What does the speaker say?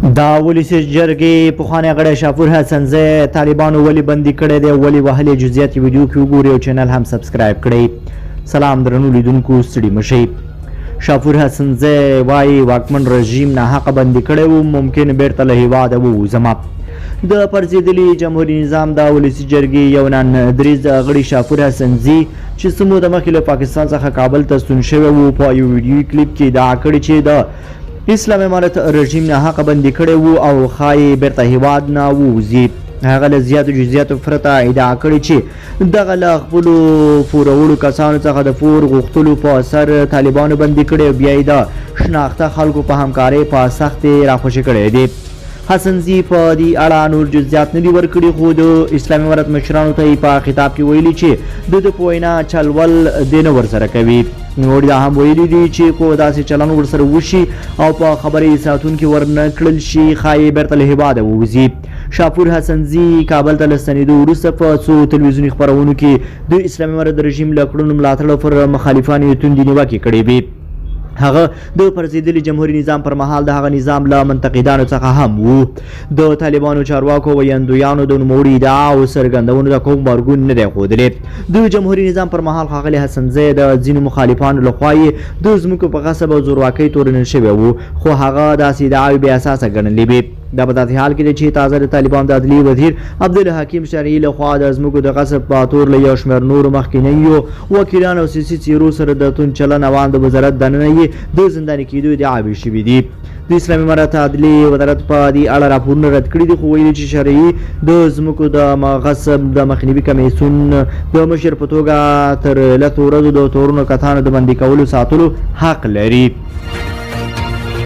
دا ولسی جرګې پخوانی غړی شاپور حسنزی طالبانو ولې بندي کړی دی ولې وهلې جزئیات ویډیو کې وګورئ او چینل هم سبسکرایب کړئ. سلام درنو لیدونکو ستړي مشئ. شاپور حسنزی وایي واکمن رژیم ناحقه بندي کړی و ممکن بیرته له هیواده ووځم. د پرځېدلي جمهوري نظام د ولسي جرګې یو ناندریز غړي شاپور حسنزي چې څه موده مخکې له پاکستان څخه کابل ته ستون شوی و په یو ویډیو کلیپ کې ادعا کړې چې د اسلامي امارت رژیم ناحقه بندي کړی و او ښایي بیرته هیواد نه ووځي. هغه له زیاتو جزئیاتو پرته ادعا کړې چې دغه له خپلو پوروړو کسانو څخه د پور غوښتلو په اثر طالبانو بندي کړی او بیا یې د شناخته خلکو په همکارۍ په سختې راخوشي کړی دی. حسنزي په دې اړه نور جزئیات نه دي ورکړي خو د اسلامي امارت مشرانو ته یې په خطاب کې ویلي چې د په وینا چلول دې نه ورسره کوي. نور دا هم ویلي دي چې کو داسې چلن ورسره وشي او په خبرې ساتونکي ورنه کړل شي ښایي بیرته له هیواده ووځي. شاپور حسنزي کابل ته له ستنېدو وروسته په څو تلویزیوني خپرونو کې د اسلامي امارت د رژیم له کړنو ملاتړ پر مخالفانو یې توندې نیوکې کړې وې. هغه د پرځېدلي جمهوري نظام پر مهال د هغه نظام له منتقدانو څخه هم و. د طالبانو چارواکو ویندویانو د نوموړي ادعا او څرګندونو د کوم غبرګون نه دی ښودلی. د جمهوري نظام پر مهال ښاغلي حسنزی د ځینو مخالفانو لخوا یې د ځمکو په غصب او زورواکۍ تورنل شوی و خو هغه داسې ادعاوې بې اساسه ګڼلې وې. دا په داسې حال کې دی چې تازه د طالبان د عدلیې وزیر عبدالحکیم شرعي لخوا د ځمکو د غصب په تور له یو شمېر نورو مخکینیو وکیلانو او سیاسي څېرو سره د توند چلن عوام د وزارت دننه یې د زنداني کېدو ادعاوې شوي دي. د اسلامي امارت عدلیې وزارت په دې اړه راپورونه رد کړي دي خو ویلي چې شرعي د ځمکو د غصب د مخنیوي کمیسیون د مشر په توګه تر لسو ورځو د تورنو کسانو د بندي کولو ساتلو حق لري.